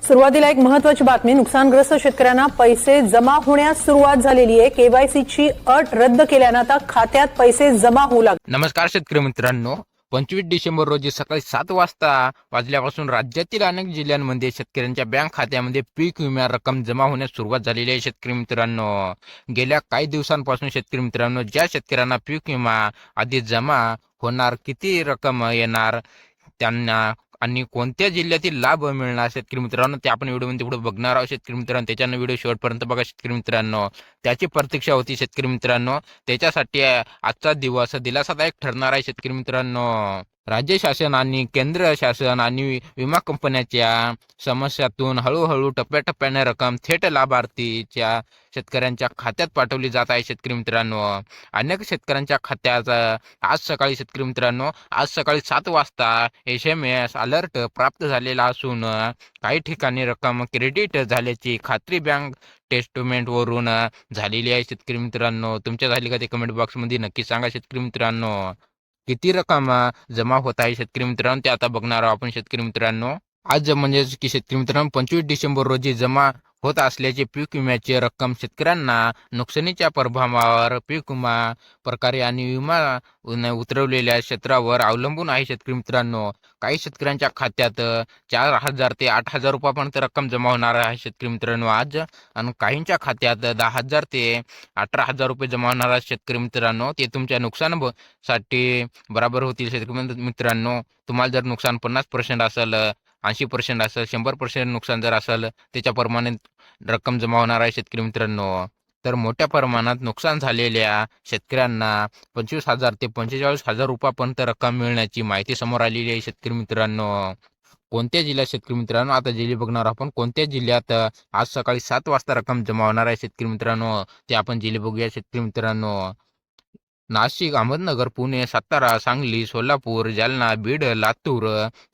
सुरुवातीला एक महत्त्वाची बातमी. नुकसानग्रस्त शेतकऱ्यांना पैसे जमा होण्यास सुरुवात झालेली आहे. केवायसीची अट रद्द केल्यानं आता खात्यात पैसे जमा होऊ लागले. नमस्कार शेतकरी मित्रांनो, 25 डिसेंबर रोजी सकाळी 7 वाजल्यापासून राज्यातील अनेक जिल्ह्यांमध्ये शेतकऱ्यांच्या बँक खात्यामध्ये पीक विमा रक्कम जमा होण्यास सुरुवात झालेली आहे. शेतकरी मित्रांनो, गेल्या काही दिवसांपासून शेतकरी मित्रांनो, ज्या शेतकऱ्यांना पीक विमा आधी जमा होणार, किती रक्कम येणार त्यांना आणि कोणत्या जिल्ह्यातील लाभ मिळणार शेतकरी मित्रांनो, ते आपण व्हिडिओमध्ये पुढे बघणार आहोत. शेतकरी मित्रांनो, त्याच्यानं व्हिडिओ शेवटपर्यंत बघा. शेतकरी मित्रांनो, त्याची प्रतीक्षा होती शेतकरी मित्रांनो. त्याच्यासाठी आजचा दिवस दिलासादायक ठरणार आहे. शेतकरी मित्रांनो, राज्य शासन आणि केंद्र शासन आणि विमा कंपन्यांच्या समस्यातून हळूहळू टप्प्याटप्प्याने रक्कम थेट लाभार्थीच्या शेतकऱ्यांच्या खात्यात पाठवली जात आहे. शेतकरी मित्रांनो, अनेक शेतकऱ्यांच्या खात्यात आज सकाळी 7 वाजता SMS अलर्ट प्राप्त झालेला असून काही ठिकाणी रक्कम क्रेडिट झाल्याची खात्री बँक स्टेटमेंटवरून झालेली आहे. शेतकरी मित्रांनो, तुमच्या झाली का ते कमेंट बॉक्समध्ये नक्की सांगा. शेतकरी मित्रांनो, किती रक्कम जमा होत आहे शेतकरी मित्रांनो, ते आता बघणार आहोत आपण. शेतकरी मित्रांनो, आज म्हणजेच की शेतकरी मित्रांनो 25 डिसेंबर रोजी जमा होत असल्याचे पीक विम्याची रक्कम शेतकऱ्यांना नुकसानीच्या प्रभावावर पीक विमा प्रकारे आणि विमा उतरवलेल्या क्षेत्रावर अवलंबून आहे. शेतकरी मित्रांनो, काही शेतकऱ्यांच्या खात्यात 4,000 ते 8,000 रुपयापर्यंत रक्कम जमा होणार आहे. शेतकरी मित्रांनो, आज आणि काहींच्या खात्यात 10,000 ते 18,000 रुपये जमा होणार आहे. शेतकरी मित्रांनो, ते तुमच्या नुकसानासाठी बराबर होतील. शेतकरी मित्रांनो, तुम्हाला जर नुकसान 50% असेल, 80% असेल, 100% नुकसान जर असेल, त्याच्याप्रमाणे रक्कम जमा होणार आहे. शेतकरी मित्रांनो, तर मोठ्या प्रमाणात नुकसान झालेल्या शेतकऱ्यांना 25,000 ते 45,000 रुपयापर्यंत रक्कम मिळण्याची माहिती समोर आलेली आहे. शेतकरी मित्रांनो, कोणत्या जिल्ह्यात शेतकरी मित्रांनो, आता जिल्हे बघणार आपण. कोणत्या जिल्ह्यात आज सकाळी 7 वाजता रक्कम जमा होणार आहे शेतकरी मित्रांनो, ते आपण जिल्हे बघूया. शेतकरी मित्रांनो, नाशिक, अहमदनगर, पुणे, सातारा, सांगली, सोलापूर, जालना, बीड, लातूर,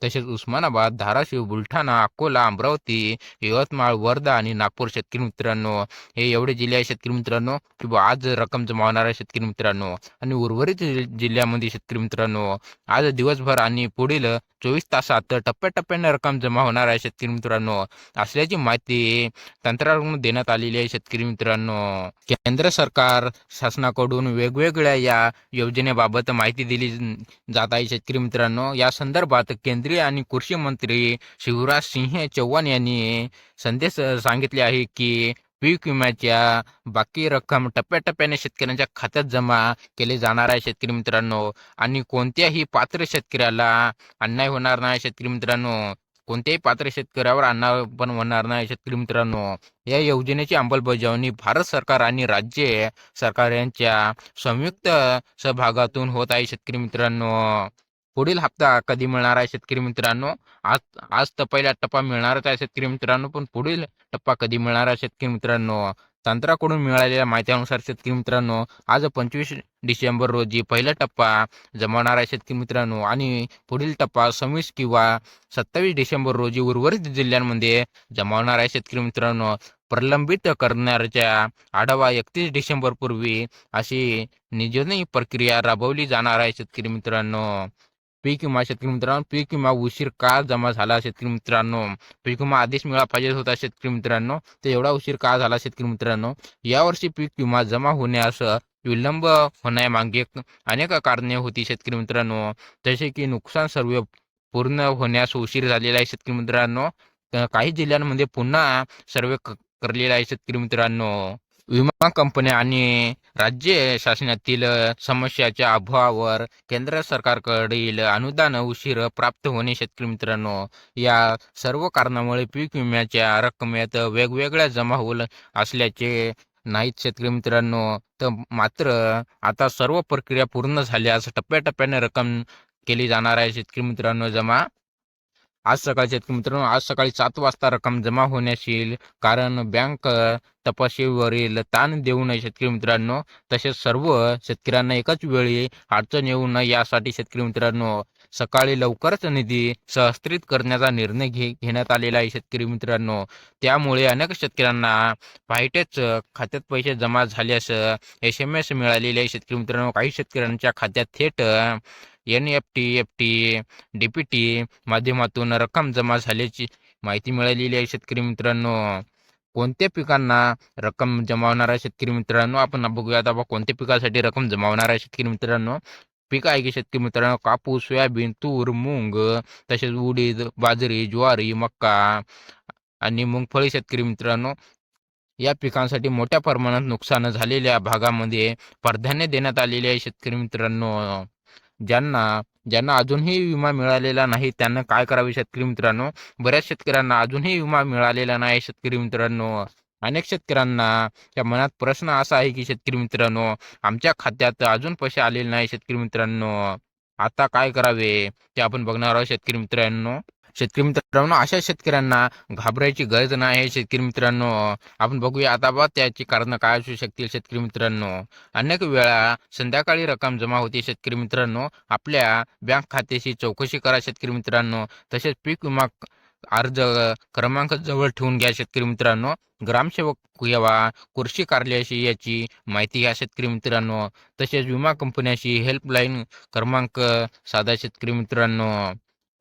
तसेच उस्मानाबाद, धाराशिव, बुलढाणा, अकोला, अमरावती, यवतमाळ, वर्धा आणि नागपूर. शेतकरी मित्रांनो, हे एवढे जिल्हे आहे शेतकरी मित्रांनो की आज रक्कम जमा होणार आहे. शेतकरी मित्रांनो, आणि उर्वरित जिल्ह्यामध्ये शेतकरी मित्रांनो आज दिवसभर आणि पुढील 24 तासात टप्प्याटप्प्याने रक्कम जमा होणार आहे. शेतकरी मित्रांनो, असल्याची माहिती तंत्राकडून देण्यात आलेली आहे. शेतकरी मित्रांनो, केंद्र सरकार शासनाकडून वेगवेगळ्या या योजनेबाबत माहिती दिली जात आहे. शेतकरी मित्रांनो, या संदर्भात केंद्रीय आणि कृषी मंत्री शिवराज सिंह चौहान यांनी संदेश सांगितले आहे की पीक विम्याच्या बाकी रक्कम टप्प्याटप्प्याने शेतकऱ्यांच्या खात्यात जमा केले जाणार आहे. शेतकरी मित्रांनो, आणि कोणत्याही पात्र शेतकऱ्याला अन्याय होणार नाही. शेतकरी मित्रांनो, कोणत्याही पात्र शेतकऱ्यावर अन्याय पण होणार नाही. शेतकरी मित्रांनो, या योजनेची अंमलबजावणी भारत सरकार आणि राज्य सरकार यांच्या संयुक्त सहभागातून होत आहे. शेतकरी मित्रांनो, पुढील हप्ता कधी मिळणार आहे शेतकरी मित्रांनो, आज आज तर पहिला टप्पा मिळणारच आहे शेतकरी मित्रांनो, पण पुढील टप्पा कधी मिळणार आहे शेतकरी मित्रांनो, तंत्राकडून मिळालेल्या माहितीनुसार शेतकरी मित्रांनो आज 25 डिसेंबर रोजी पहिला टप्पा जमा होणार आहे. शेतकरी मित्रांनो, आणि पुढील टप्पा 26 किंवा 27 डिसेंबर रोजी उर्वरित जिल्ह्यांमध्ये जमा होणार आहे. शेतकरी मित्रांनो, प्रलंबित करण्याच्या आढावा 31 डिसेंबर पूर्वी अशी नियोजन प्रक्रिया राबवली जाणार आहे. शेतकरी मित्रांनो, पीक विमा शेतकरी मित्रांनो, पीक विमा उशीर का जमा झाला शेतकरी मित्रांनो, पीक विमा आधीच मिळाला पाहिजे होता शेतकरी मित्रांनो, तर एवढा उशीर का झाला शेतकरी मित्रांनो. यावर्षी पीक विमा जमा होण्यास विलंब होण्यामागे अनेक कारणे होती शेतकरी मित्रांनो, जसे की नुकसान सर्वे पूर्ण होण्यास उशीर झालेला आहे. शेतकरी मित्रांनो, काही जिल्ह्यांमध्ये पुन्हा सर्वे करलेला आहे. शेतकरी मित्रांनो, विमा कंपन्या आणि राज्य शासनातील समस्याच्या अभावावर केंद्र सरकारकडील अनुदान उशीर प्राप्त होणे. शेतकरी मित्रांनो, या सर्व कारणामुळे पीक विम्याच्या रकमेत वेगवेगळ्या जमा होत असल्याचे नाहीत. शेतकरी मित्रांनो, तर मात्र आता सर्व प्रक्रिया पूर्ण झाल्यास टप्प्याटप्प्याने रक्कम केली जाणार आहे. शेतकरी मित्रांनो, जमा आज सकाळी शेतकरी मित्रांनो, आज सकाळी 7 वाजता रक्कम जमा होण्यास येईल, कारण बँक तपासणीवरील ताण देऊ नये. शेतकरी मित्रांनो, तसेच सर्व शेतकऱ्यांना एकाच वेळी अडचण येऊ नये यासाठी शेतकरी मित्रांनो सकाळी लवकरच निधी सहस्त्रित करण्याचा निर्णय घेण्यात आलेला आहे. शेतकरी मित्रांनो, त्यामुळे अनेक शेतकऱ्यांना पहाटेच खात्यात पैसे जमा झाल्यास SMS मिळालेले आहे. शेतकरी मित्रांनो, काही शेतकऱ्यांच्या खात्यात थेट NEFT, EFT, DPT माध्यमातून रक्कम जमा झाल्याची माहिती मिळालेली आहे शेतकरी मित्रांनो. कोणत्या पिकांना रक्कम जमावणार आहे शेतकरी मित्रांनो, आपण बघूया आता कोणत्या पिकासाठी रक्कम जमावणार आहे शेतकरी मित्रांनो. पीक आहे की शेतकरी मित्रांनो, कापूस, सोयाबीन, तूर, मूग, तसेच उडीद, बाजरी, ज्वारी, मक्का आणि मुंगफळी शेतकरी मित्रांनो. या पिकांसाठी मोठ्या प्रमाणात नुकसान झालेल्या भागामध्ये प्राधान्य देण्यात आलेले आहे शेतकरी मित्रांनो. ज्यांना ज्यांना अजूनही विमा मिळालेला नाही त्यांना काय करावे शेतकरी मित्रांनो. बऱ्याच शेतकऱ्यांना अजूनही विमा मिळालेला नाही शेतकरी मित्रांनो. अनेक शेतकऱ्यांना त्या मनात प्रश्न असा आहे की शेतकरी मित्रांनो, आमच्या खात्यात अजून पैसे आलेले नाही शेतकरी मित्रांनो, आता काय करावे ते आपण बघणार आहोत शेतकरी मित्रांनो. शेतकरी मित्रांनो, अशा शेतकऱ्यांना घाबरायची गरज नाही आहे शेतकरी मित्रांनो. आपण बघूया आता त्याची कारण काय असू शकतील शेतकरी मित्रांनो. अनेक वेळा संध्याकाळी रक्कम जमा होते शेतकरी मित्रांनो. आपल्या बँक खात्याची चौकशी करा शेतकरी मित्रांनो. तसेच पीक विमा अर्ज क्रमांक जवळ ठेवून घ्या शेतकरी मित्रांनो. ग्रामसेवक किंवा कृषी कार्यालयाशी याची माहिती घ्या शेतकरी मित्रांनो. तसेच विमा कंपन्याशी हेल्पलाईन क्रमांक साधा शेतकरी मित्रांनो.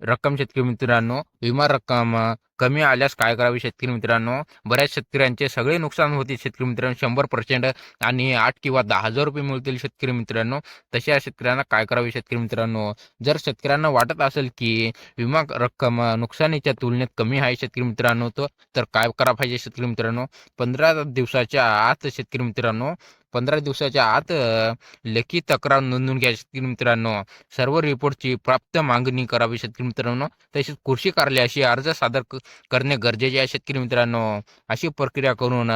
रक्कम शेतकरी मित्रांनो, विमा रक्कम कमी आल्यास काय करावे शेतकरी मित्रांनो. बऱ्याच शेतकऱ्यांचे सगळे नुकसान होते शेतकरी मित्रांनो, 100% आणि 8 किंवा 10,000 रुपये मिळतील शेतकरी मित्रांनो. तशा शेतकऱ्यांना काय करावे शेतकरी मित्रांनो. जर शेतकऱ्यांना वाटत असेल की विमा रक्कम नुकसानीच्या तुलनेत कमी आहे शेतकरी मित्रांनो, तर काय करा पाहिजे शेतकरी मित्रांनो. 15 दिवसाच्या आत शेतकरी मित्रांनो, 15 दिवसाच्या आत लेखी तक्रार नोंदवून घ्या शेतकरी मित्रांनो. सर्व रिपोर्टची प्राप्त मागणी करावी शेतकरी मित्रांनो. तसेच कृषी कार्यालयाशी अर्ज सादर करणे गरजेचे आहे शेतकरी मित्रांनो. अशी प्रक्रिया करून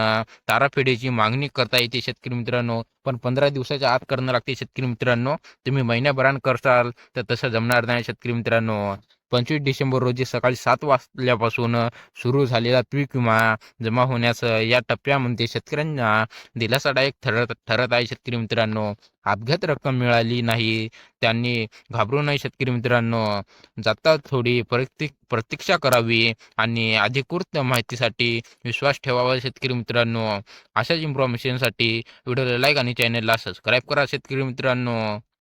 ताराफेडीची मागणी करता येते शेतकरी मित्रांनो. पण 15 दिवसाच्या आत करणं लागते शेतकरी मित्रांनो. तुम्ही महिन्याभरान करसाल तर तसं जमणार नाही शेतकरी मित्रांनो. 25 डिसेंबर रोजी सकाळी 7 वाजल्यापासून सुरू झालेला पीक विमा जमा होण्यास या टप्प्यामध्ये शेतकऱ्यांना दिलासादायक ठरत आहे शेतकरी मित्रांनो. अपघात रक्कम मिळाली नाही त्यांनी घाबरू नये शेतकरी मित्रांनो. जाता थोडी प्रतीक्षा करावी आणि अधिकृत माहितीसाठी विश्वास ठेवावा शेतकरी मित्रांनो. अशाच इन्फॉर्मेशनसाठी व्हिडिओला लाईक आणि चॅनलला सबस्क्राईब करा शेतकरी मित्रांनो.